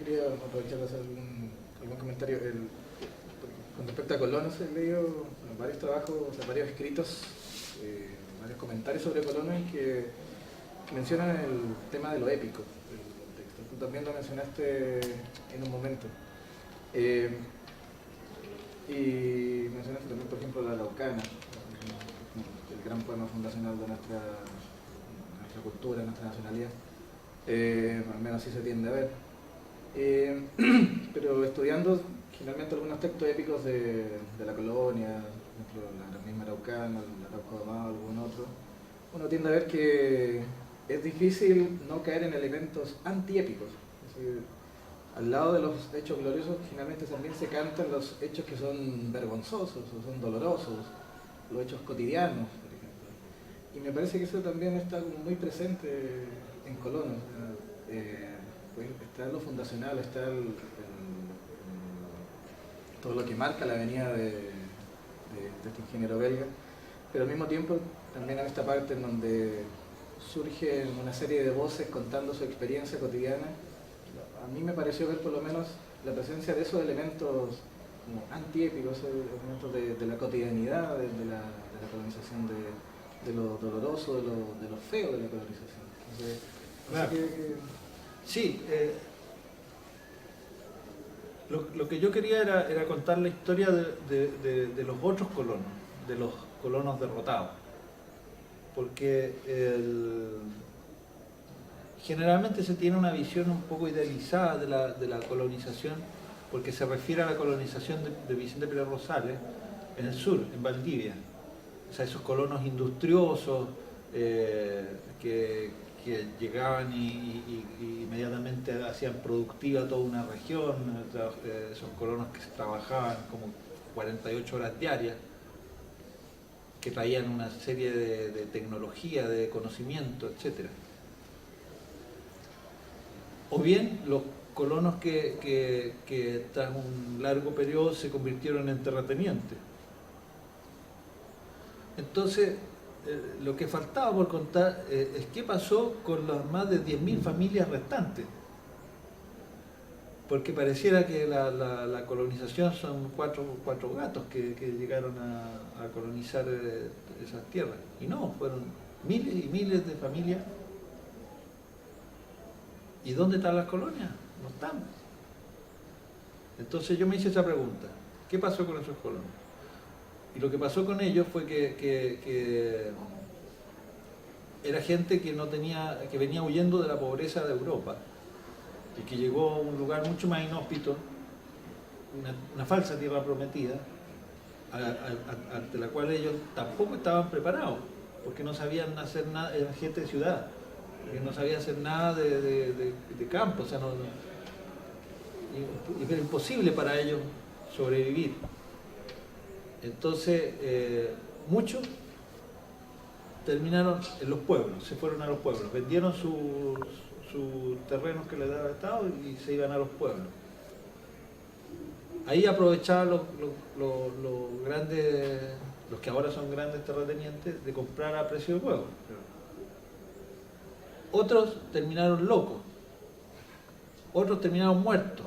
quería aprovechar de hacer algún comentario. Con respecto a Colonos, he leído varios trabajos, o sea, varios escritos, varios comentarios sobre Colonos que mencionan el tema de lo épico del texto. Tú también lo mencionaste en un momento. Y mencionaste también, por ejemplo, la Araucana, el gran poema fundacional de nuestra cultura, nuestra nacionalidad. Al menos así se tiende a ver. Pero estudiando generalmente algunos textos épicos de la colonia, por ejemplo la misma Araucana, el Arauco Domado, algún otro, uno tiende a ver que es difícil no caer en elementos antiépicos. Es decir, al lado de los hechos gloriosos generalmente también se cantan los hechos que son vergonzosos o son dolorosos, los hechos cotidianos, por ejemplo. Y me parece que eso también está muy presente en Colón. O sea, pues está lo fundacional, está todo lo que marca la venida de este ingeniero belga, pero al mismo tiempo también en esta parte en donde surge una serie de voces contando su experiencia cotidiana. A mí me pareció ver por lo menos la presencia de esos elementos como antiépicos, esos elementos de la cotidianidad, de la colonización, de lo doloroso, de lo feo de la colonización. Entonces, claro. Sí, lo que yo quería era contar la historia de los otros colonos, de los colonos derrotados, porque generalmente se tiene una visión un poco idealizada de la colonización, porque se refiere a la colonización de Vicente Pérez Rosales en el sur, en Valdivia. O sea, esos colonos industriosos que llegaban y inmediatamente hacían productiva toda una región, esos colonos que se trabajaban como 48 horas diarias, que traían una serie de tecnología, de conocimiento, etc. O bien los colonos que tras un largo periodo se convirtieron en terratenientes. Entonces, lo que faltaba por contar es qué pasó con las más de 10.000 familias restantes. Porque pareciera que la colonización son cuatro gatos que llegaron a colonizar esas tierras. Y no, fueron miles y miles de familias. ¿Y dónde están las colonias? No están. Entonces yo me hice esa pregunta. ¿Qué pasó con esos colonos? Y lo que pasó con ellos fue que era gente que venía huyendo de la pobreza de Europa y que llegó a un lugar mucho más inhóspito, una falsa tierra prometida, ante la cual ellos tampoco estaban preparados, porque no sabían hacer nada, eran gente de ciudad, porque no sabían hacer nada de campo, o sea, era imposible para ellos sobrevivir. Entonces, muchos terminaron en los pueblos, se fueron a los pueblos, vendieron sus terrenos que les daba el Estado y se iban a los pueblos. Ahí aprovechaban los grandes, los que ahora son grandes terratenientes, de comprar a precio de huevo. Otros terminaron locos, otros terminaron muertos,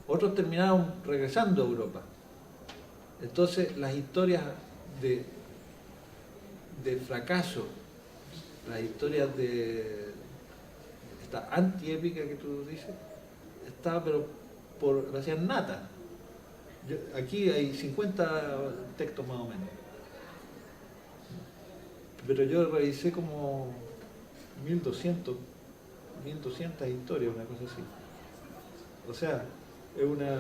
otros terminaron regresando a Europa. Entonces las historias de fracaso, las historias de esta antiépica que tú dices, estaba pero por hacían nata. Aquí hay 50 textos más o menos, pero yo revisé como 1200 historias, una cosa así. O sea, es una...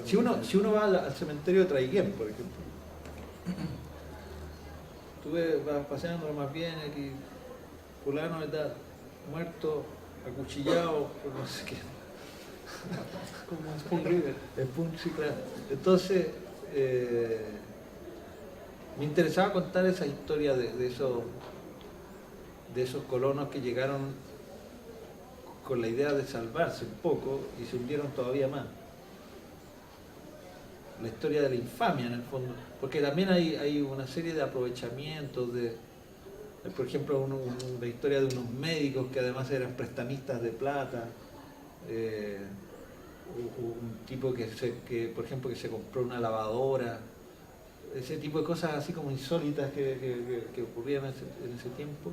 Si uno va al cementerio de Traiguén, por ejemplo, tú vas paseando más bien aquí, fulano está muerto, acuchillado, por no sé qué. Como Spoon River. Sí, claro. Entonces, me interesaba contar esa historia de esos colonos que llegaron con la idea de salvarse un poco y se hundieron todavía más. La historia de la infamia en el fondo, porque también hay una serie de aprovechamientos por ejemplo, la historia de unos médicos que además eran prestamistas de plata Un tipo por ejemplo, que se compró una lavadora, ese tipo de cosas así como insólitas que ocurrían en ese tiempo.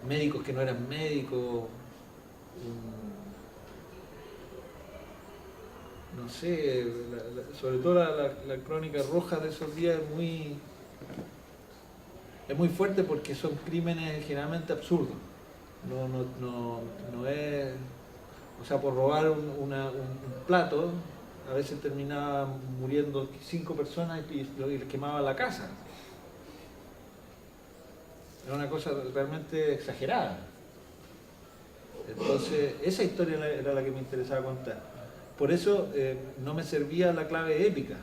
Médicos que no eran médicos, no sé, sobre todo la crónica roja de esos días es muy fuerte porque son crímenes generalmente absurdos. No es, o sea, por robar un plato, a veces terminaban muriendo 5 personas y les quemaban la casa. Era una cosa realmente exagerada. Entonces, esa historia era la que me interesaba contar. Por eso no me servía la clave épica,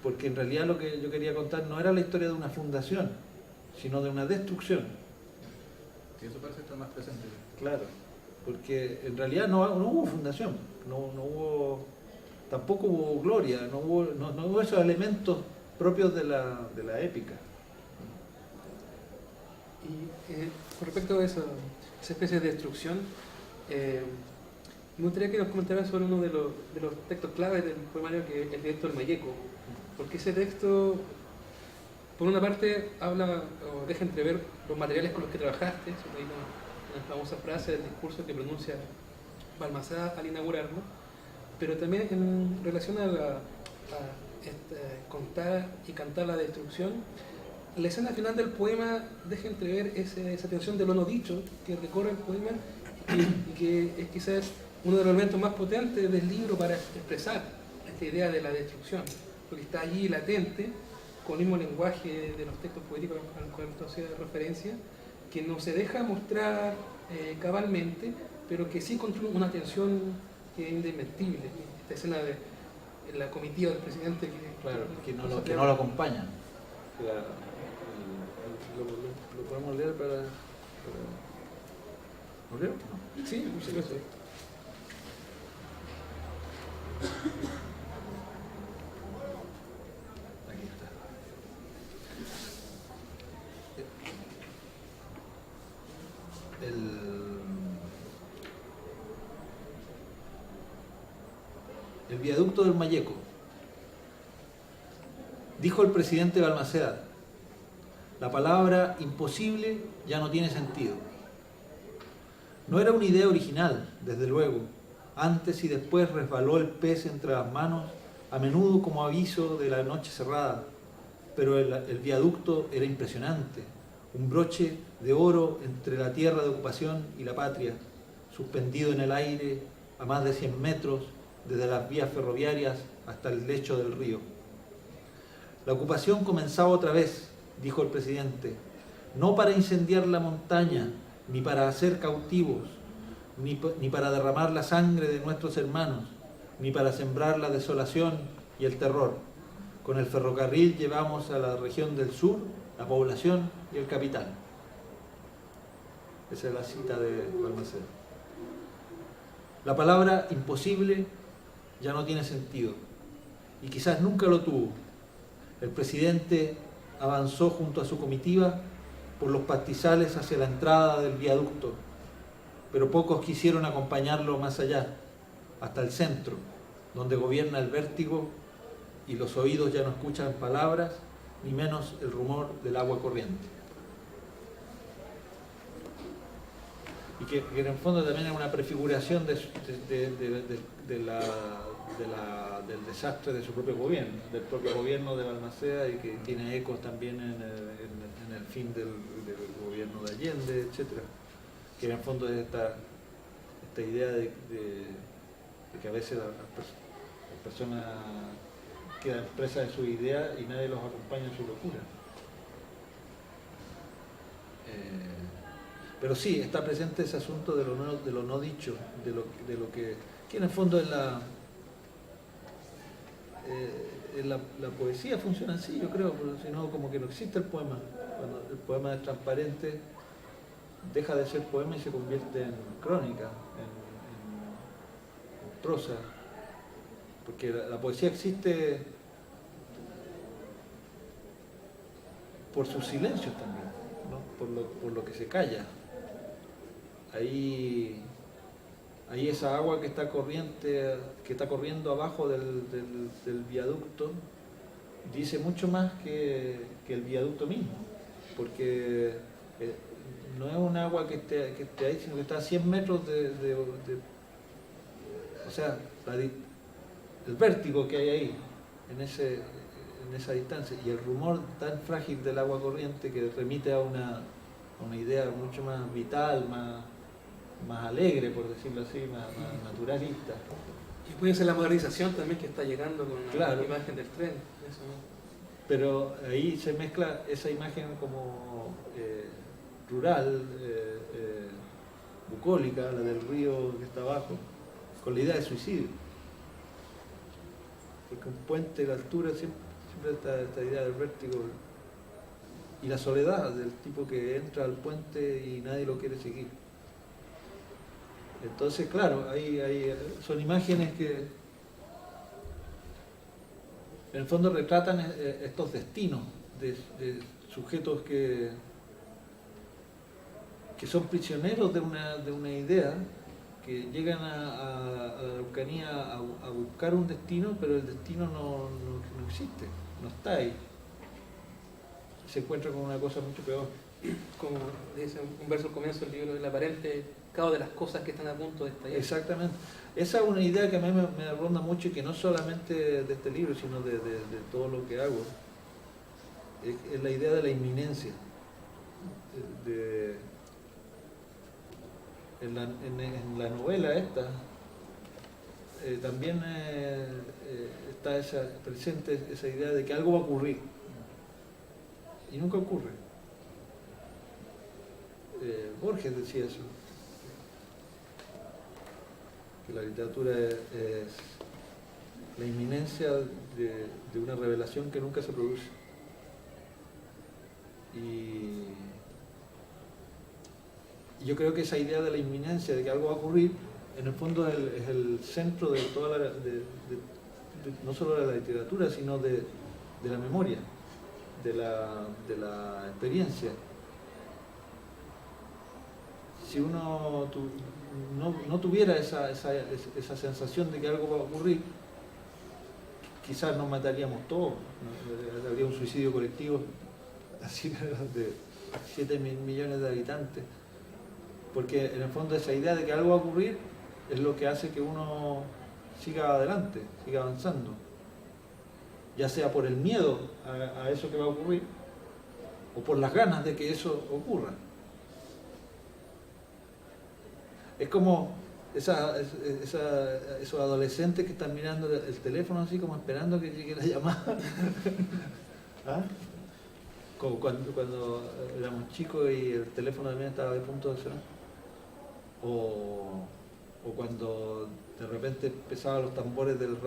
porque en realidad lo que yo quería contar no era la historia de una fundación, sino de una destrucción. Y eso parece estar más presente. Claro, porque en realidad no hubo fundación, tampoco hubo gloria, no hubo esos elementos propios de la épica. Y con respecto a esa especie de destrucción, me gustaría que nos comentaras sobre uno de los textos claves del poemario, que es el texto del Mayeco, porque ese texto, por una parte, habla o deja entrever los materiales con los que trabajaste, sobre una famosa frase del discurso que pronuncia Balmaceda al inaugurarlo, pero también en relación a contar y cantar la destrucción. La escena final del poema deja entrever esa tensión de lo no dicho que recorre el poema y que es quizás uno de los elementos más potentes del libro para expresar esta idea de la destrucción, porque está allí latente, con el mismo lenguaje de los textos poéticos al cual tú hacías referencia, que no se deja mostrar cabalmente, pero que sí construye una tensión que es indesmentible. Esta escena de la comitiva del presidente que no lo acompaña. ¿Lo podemos leer para... ¿Lo leo? No. Sí, por supuesto. Aquí está. El viaducto del Mayeco. Dijo el presidente Balmaceda: la palabra imposible ya no tiene sentido. No era una idea original, desde luego. Antes y después resbaló el pez entre las manos, a menudo como aviso de la noche cerrada. Pero el viaducto era impresionante, un broche de oro entre la tierra de ocupación y la patria, suspendido en el aire a más de 100 metros, desde las vías ferroviarias hasta el lecho del río. La ocupación comenzaba otra vez, dijo el presidente, no para incendiar la montaña, ni para hacer cautivos, ni para derramar la sangre de nuestros hermanos, ni para sembrar la desolación y el terror. Con el ferrocarril llevamos a la región del sur la población y el capital. Esa es la cita de Balmaceda. La palabra imposible ya no tiene sentido, y quizás nunca lo tuvo. El presidente avanzó junto a su comitiva por los pastizales hacia la entrada del viaducto, pero pocos quisieron acompañarlo más allá, hasta el centro, donde gobierna el vértigo y los oídos ya no escuchan palabras, ni menos el rumor del agua corriente. Y que en el fondo también es una prefiguración del desastre de su propio gobierno, del propio gobierno de Balmaceda, y que tiene ecos también en el fin del gobierno de Allende, etcétera. Que en el fondo es esta idea de que a veces las personas quedan presas de su idea y nadie los acompaña en su locura. Pero sí, está presente ese asunto de lo no dicho, de lo que en el fondo es la poesía funciona así, yo creo, porque si no, como que no existe el poema. Cuando el poema es transparente, deja de ser poema y se convierte en crónica, en prosa. Porque la poesía existe por sus silencios también, ¿no? Por lo que se calla. ahí esa agua que está corriendo abajo del viaducto, dice mucho más que el viaducto mismo, porque no es un agua que esté ahí, sino que está a 100 metros o sea, el vértigo que hay ahí, en esa distancia, y el rumor tan frágil del agua corriente que remite a una idea mucho más vital, más alegre, por decirlo así, más naturalista. Y puede ser la modernización también que está llegando con Claro. la imagen del tren. Eso, ¿no? Pero ahí se mezcla esa imagen como rural, bucólica, la del río que está abajo, con la idea de suicidio. Porque un puente de altura siempre está esta idea del vértigo y la soledad del tipo que entra al puente y nadie lo quiere seguir. Entonces, claro, son imágenes que en el fondo retratan estos destinos de sujetos que son prisioneros de una idea, que llegan a la Araucanía a buscar un destino, pero el destino no existe, no está ahí. Se encuentra con una cosa mucho peor. Como dice un verso al comienzo del libro, el aparente caos de las cosas que están a punto de estallar. Exactamente. Esa es una idea que a mí me ronda mucho y que no solamente de este libro, sino de todo lo que hago. Es la idea de la inminencia. En la novela esta también está presente esa idea de que algo va a ocurrir. Y nunca ocurre. Borges decía eso. Que la literatura es la inminencia de una revelación que nunca se produce. Y yo creo que esa idea de la inminencia, de que algo va a ocurrir, en el fondo es el centro de toda no solo de la literatura, sino de la memoria, de la experiencia. Si uno no tuviera esa sensación de que algo va a ocurrir, quizás nos mataríamos todos, ¿no? Habría un suicidio colectivo así de 7 millones de habitantes, porque en el fondo esa idea de que algo va a ocurrir es lo que hace que uno siga adelante, siga avanzando, ya sea por el miedo a eso que va a ocurrir o por las ganas de que eso ocurra. Es como esos adolescentes que están mirando el teléfono así como esperando que llegue la llamada. ¿Ah? Como cuando éramos chicos y el teléfono también estaba a punto de sonar. O cuando de repente empezaban los tambores del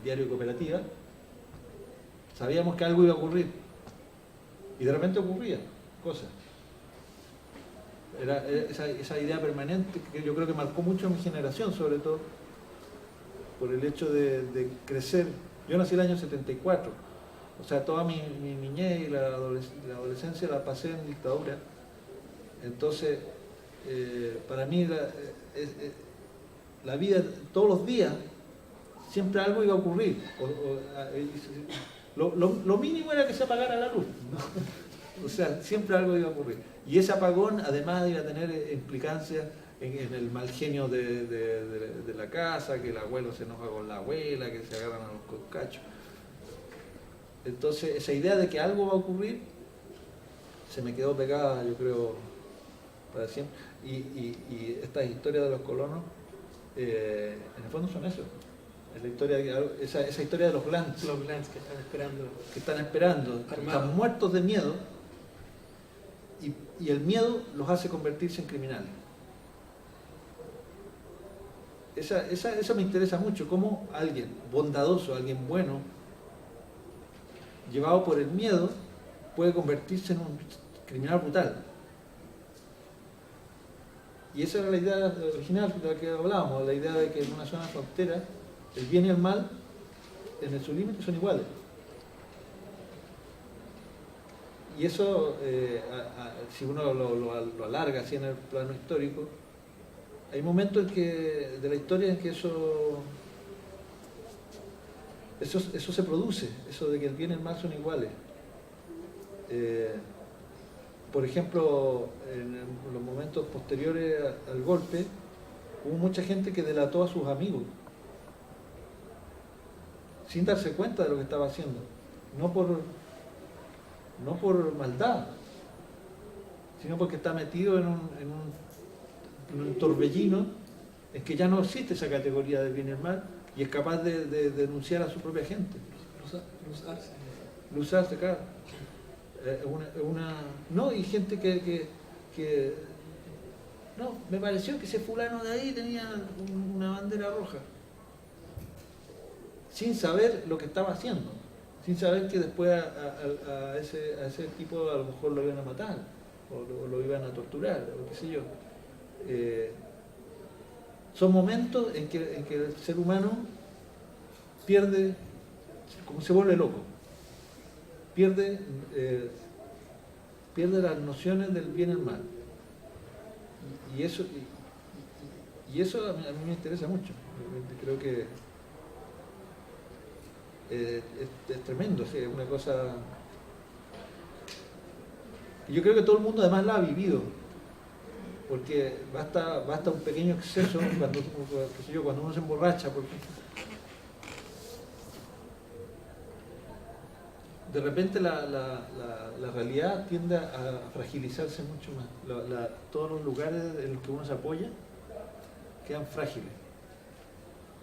diario Cooperativa, sabíamos que algo iba a ocurrir. Y de repente ocurrían cosas. Era esa idea permanente que yo creo que marcó mucho a mi generación, sobre todo por el hecho de crecer. Yo nací el año 74, o sea, toda mi niñez y la adolescencia la pasé en dictadura. Entonces, para mí la vida, todos los días, siempre algo iba a ocurrir. Lo mínimo era que se apagara la luz, ¿no? O sea, siempre algo iba a ocurrir. Y ese apagón, además, iba a tener implicancias en el mal genio de la casa, que el abuelo se enoja con la abuela, que se agarran a los cachos. Entonces, esa idea de que algo va a ocurrir se me quedó pegada, yo creo, para siempre. Y estas historias de los colonos, en el fondo son eso. Es la historia, esa historia de los Glantz. Los Glantz que están esperando. Que están esperando, están muertos de miedo. Y el miedo los hace convertirse en criminales. Eso me interesa mucho, cómo alguien bondadoso, alguien bueno, llevado por el miedo, puede convertirse en un criminal brutal. Y esa era la idea original de la que hablábamos, la idea de que en una zona frontera el bien y el mal en su límite son iguales. y eso, si uno lo alarga así en el plano histórico, hay momentos de la historia en que eso se produce, eso de que el bien y el mal son iguales. Por ejemplo, en los momentos posteriores al golpe, hubo mucha gente que delató a sus amigos, sin darse cuenta de lo que estaba haciendo, no por maldad, sino porque está metido en un torbellino en que ya no existe esa categoría de bien y el mal, y es capaz de denunciar a su propia gente. Luzarse, claro. No, y gente que no, me pareció que ese fulano de ahí tenía una bandera roja, sin saber lo que estaba haciendo, sin saber que después a ese tipo a lo mejor lo iban a matar, o lo iban a torturar, o qué sé yo. Son momentos en que el ser humano pierde, como se vuelve loco, pierde las nociones del bien y el mal. Y eso a mí me interesa mucho. Creo que es tremendo, ¿sí? Es una cosa. Yo creo que todo el mundo además la ha vivido, porque basta un pequeño exceso cuando uno se emborracha, porque de repente la realidad tiende a fragilizarse mucho más. Todos los lugares en los que uno se apoya quedan frágiles.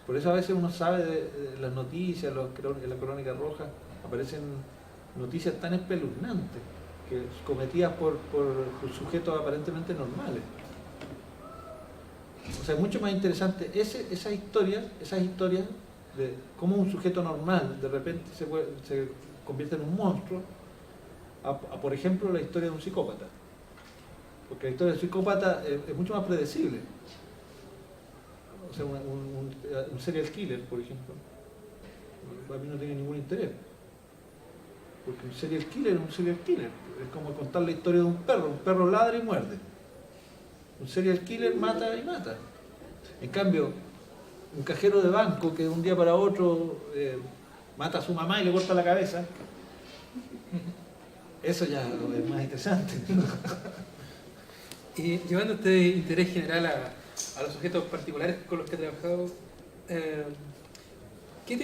Por eso a veces uno sabe de las noticias, en la crónica roja, aparecen noticias tan espeluznantes, que cometidas por sujetos aparentemente normales. O sea, es mucho más interesante esas historias de cómo un sujeto normal de repente se convierte en un monstruo, por ejemplo, la historia de un psicópata. Porque la historia del psicópata es mucho más predecible. O sea, un serial killer, por ejemplo, a mí no tiene ningún interés. Porque un serial killer es un serial killer. Es como contar la historia de un perro ladra y muerde. Un serial killer mata y mata. En cambio, un cajero de banco que de un día para otro mata a su mamá y le corta la cabeza, eso ya es más interesante. Y llevando este interés general a los sujetos particulares con los que he trabajado, ¿qué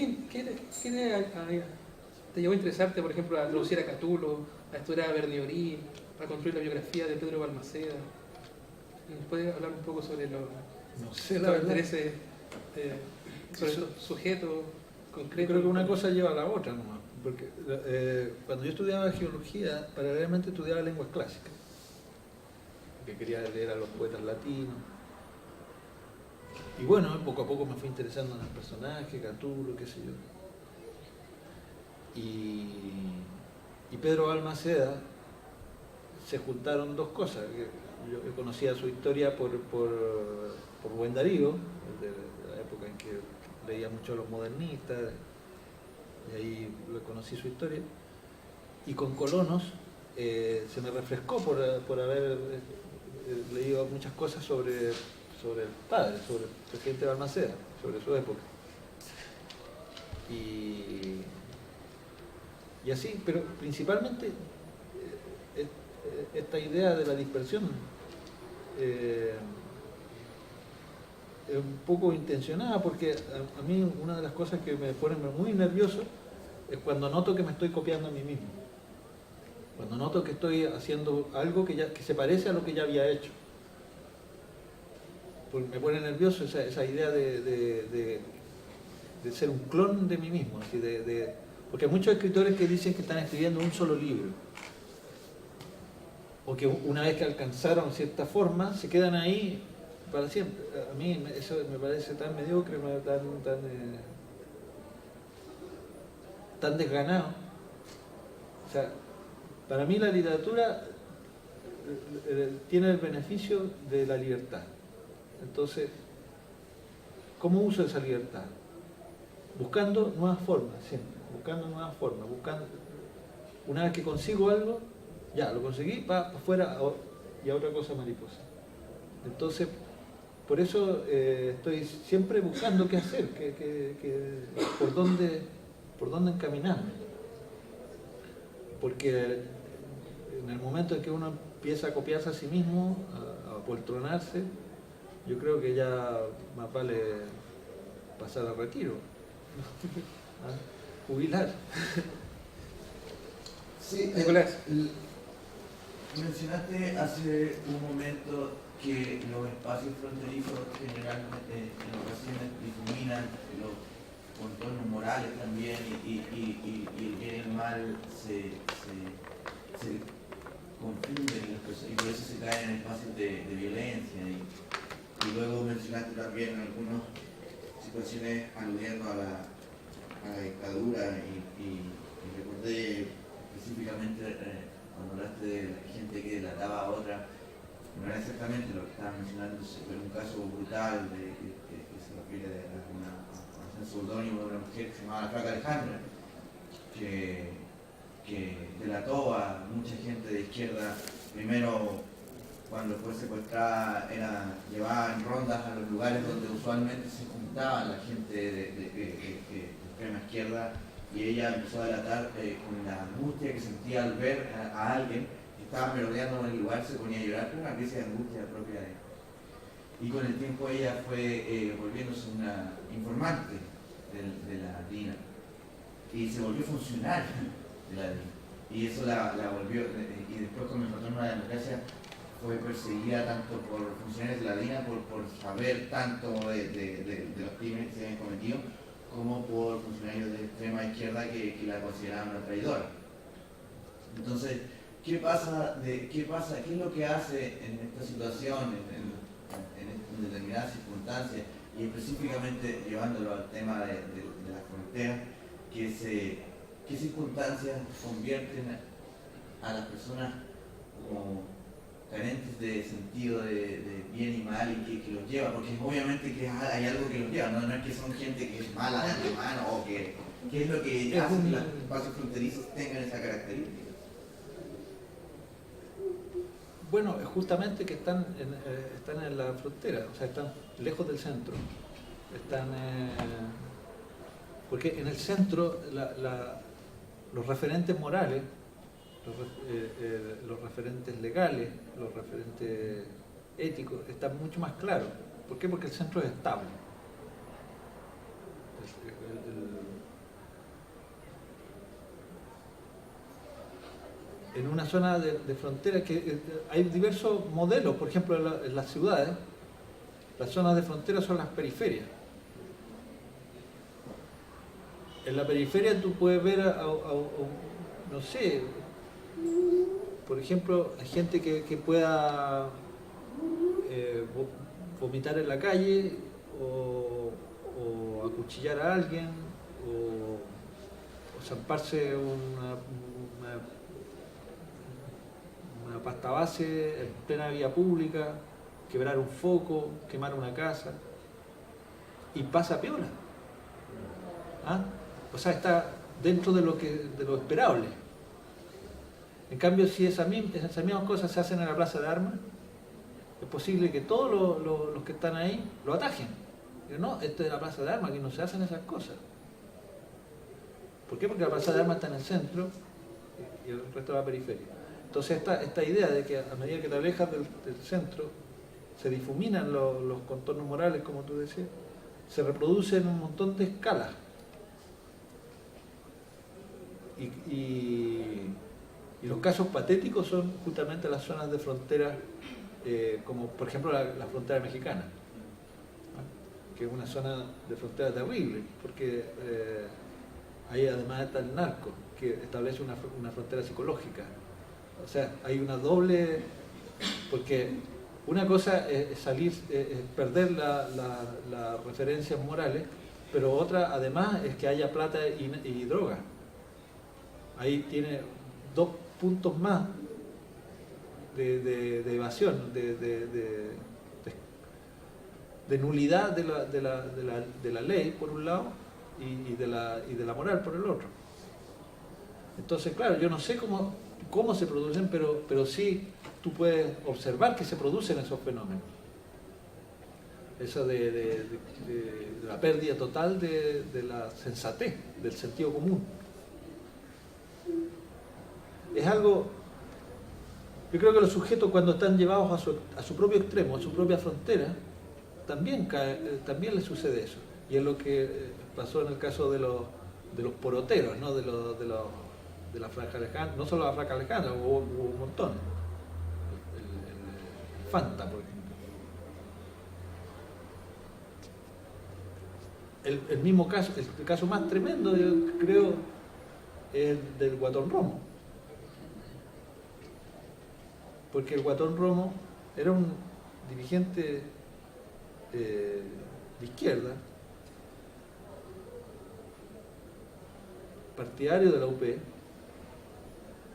te llevó a interesarte, por ejemplo, a traducir a Catulo, a estudiar a Berniorí, a construir la biografía de Pedro Balmaceda? ¿Nos puedes hablar un poco sobre los intereses sobre estos sujetos concretos? Yo creo que una cosa lleva a la otra nomás, porque cuando yo estudiaba geología, paralelamente estudiaba lenguas clásicas, que quería leer a los poetas latinos. Y bueno, poco a poco me fui interesando en el personaje, Catulo, qué sé yo. Y Pedro Balmaceda, se juntaron dos cosas. Yo conocía su historia por Rubén Darío, de la época en que leía mucho a los modernistas, y ahí conocí su historia. Y con Colonos se me refrescó por haber leído muchas cosas sobre el padre, sobre el presidente Balmaceda, sobre su época. Y así, pero principalmente esta idea de la dispersión es un poco intencionada, porque a mí una de las cosas que me pone muy nervioso es cuando noto que me estoy copiando a mí mismo, cuando noto que estoy haciendo algo que se parece a lo que ya había hecho. Porque me pone nervioso esa idea de ser un clon de mí mismo, así porque hay muchos escritores que dicen que están escribiendo un solo libro, o que una vez que alcanzaron cierta forma se quedan ahí para siempre. A mí eso me parece tan mediocre, tan desganado. O sea, para mí la literatura tiene el beneficio de la libertad. Entonces, ¿cómo uso esa libertad? Buscando nuevas formas, siempre, buscando nuevas formas, una vez que consigo algo, Ya, lo conseguí, para afuera y a otra cosa mariposa. Entonces, por eso estoy siempre buscando qué hacer, por dónde encaminarme. Porque en el momento en que uno empieza a copiarse a sí mismo, a poltronarse, yo creo que ya más vale pasar al retiro, ¿ah? Jubilar. Sí, Nicolás. Mencionaste hace un momento que los espacios fronterizos generalmente en ocasiones difuminan los contornos morales también y el bien y el mal se confunden y por eso se caen en espacios de violencia. Y luego mencionaste también algunas situaciones aludiendo a la dictadura y recordé específicamente cuando hablaste de la gente que delataba a otra, no era exactamente lo que estaba mencionando, pero un caso brutal que se refiere a un seudónimo de una mujer que se llamaba la Flaca Alejandra, que delató a mucha gente de izquierda. Primero, cuando fue secuestrada, llevada en rondas a los lugares donde usualmente se juntaba la gente de extrema izquierda, y ella empezó a delatar con la angustia que sentía al ver a alguien que estaba merodeando en el lugar, se ponía a llorar, con una crisis de angustia propia de él. Y con el tiempo ella fue volviéndose una informante de la DINA, y se volvió funcionaria de la DINA. Y eso la volvió, y después con el retorno a la democracia fue perseguida tanto por funcionarios de la DINA por saber tanto de los crímenes que se habían cometido, como por funcionarios de extrema izquierda que la consideraban una traidora. Entonces, ¿qué es lo que hace en esta situación, en determinadas circunstancias, y específicamente llevándolo al tema de la frontera, qué circunstancias convierten a las personas como carentes de sentido de bien y mal y que los lleva? Porque obviamente que hay algo que los lleva, no es que son gente que es mala de antemano, o ¿qué es lo que hace que los espacios fronterizos tengan esa característica? Bueno, justamente que están en la frontera, o sea, están lejos del centro. Porque en el centro los referentes morales, los referentes legales, los referentes éticos están mucho más claros. ¿Por qué? Porque el centro es estable. En una zona de frontera que hay diversos modelos, por ejemplo en las ciudades, las zonas de frontera son las periferias. En la periferia tú puedes ver no sé, por ejemplo, a gente que pueda vomitar en la calle o acuchillar a alguien o zamparse una pasta base en plena vía pública, quebrar un foco, quemar una casa, y pasa piola. ¿Ah? O sea, está dentro de lo esperable. En cambio, si esas mismas cosas se hacen en la plaza de armas, es posible que todos los que están ahí lo atajen. Pero no, esto es la plaza de armas, aquí no se hacen esas cosas. ¿Por qué? Porque la plaza de armas está en el centro y el resto de la periferia. Entonces esta idea de que a medida que te alejas del centro, se difuminan los contornos morales, como tú decías, se reproduce en un montón de escalas. Y los casos patéticos son justamente las zonas de frontera, como por ejemplo la frontera mexicana, ¿no? Que es una zona de frontera terrible, porque ahí además está el narco, que establece una frontera psicológica. O sea, hay una doble, porque una cosa es perder las referencias morales, pero otra además es que haya plata y droga. Ahí tiene dos puntos más de evasión, de nulidad de la ley por un lado y de la moral por el otro. Entonces, claro, yo no sé cómo cómo se producen, pero sí tú puedes observar que se producen esos fenómenos. Eso de la pérdida total de la sensatez, del sentido común. Es algo, yo creo que los sujetos cuando están llevados a su propio extremo, a su propia frontera, también les sucede eso. Y es lo que pasó en el caso de los poroteros, ¿no? de la franja lejana, no solo la franja lejana, hubo un montón. El Fanta, por ejemplo. El mismo caso, el caso más tremendo, yo creo, es el del Guatón Romo. Porque el Guatón Romo era un dirigente de izquierda, partidario de la UP,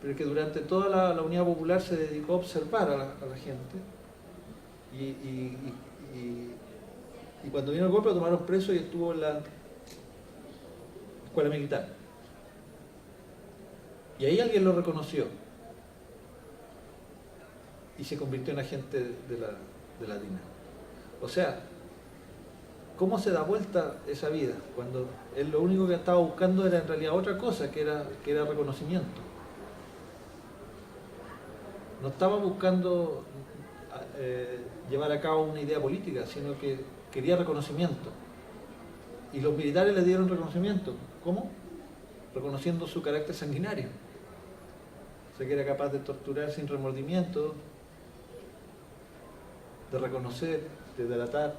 pero que durante toda la Unidad Popular se dedicó a observar a la gente y cuando vino el golpe lo tomaron preso y estuvo en la escuela militar. Y ahí alguien lo reconoció y se convirtió en agente de la DINA. O sea, ¿cómo se da vuelta esa vida? Cuando él lo único que estaba buscando era en realidad otra cosa, que era reconocimiento. No estaba buscando llevar a cabo una idea política, sino que quería reconocimiento. Y los militares le dieron reconocimiento. ¿Cómo? Reconociendo su carácter sanguinario. O sea, que era capaz de torturar sin remordimiento, de reconocer, de delatar.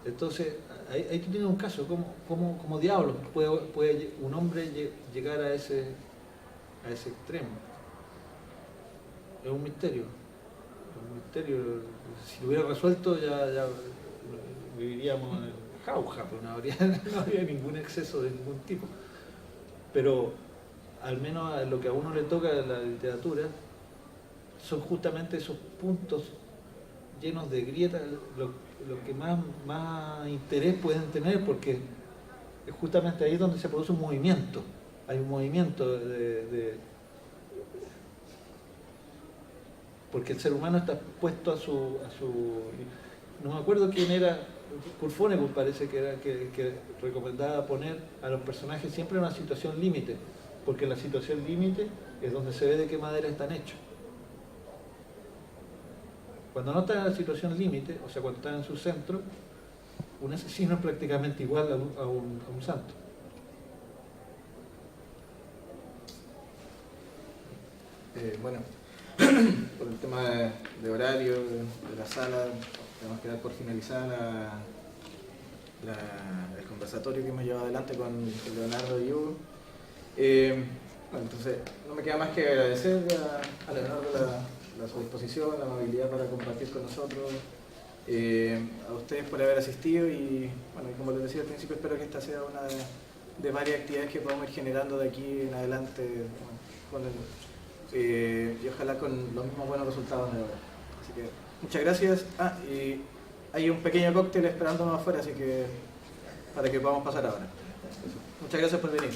Entonces, ahí tú tienes un caso, ¿cómo diablos puede un hombre llegar a ese extremo? Es un misterio. Si lo hubiera resuelto ya viviríamos en jauja, pero no habría ningún exceso de ningún tipo. Pero al menos en lo que a uno le toca en la literatura, son justamente esos puntos llenos de grietas lo que más interés pueden tener, porque es justamente ahí donde se produce un movimiento. Hay un movimiento porque el ser humano está expuesto a su no me acuerdo quién era, Kurt Vonnegut parece que era que recomendaba poner a los personajes siempre en una situación límite, porque en la situación límite es donde se ve de qué madera están hechos. Cuando no están en la situación límite, o sea, cuando están en su centro, un asesino es prácticamente igual a un santo. Bueno, por el tema de horario, de la sala, tenemos que dar por finalizada el conversatorio que hemos llevado adelante con Leonardo y Hugo. Bueno, entonces, no me queda más que agradecer a Leonardo su disposición, la amabilidad para compartir con nosotros, a ustedes por haber asistido y, bueno, como les decía al principio, espero que esta sea una de varias actividades que podamos ir generando de aquí en adelante, bueno, y ojalá con los mismos buenos resultados de ahora. Así que muchas gracias. Y hay un pequeño cóctel esperándonos afuera, así que para que podamos pasar ahora. Muchas gracias por venir.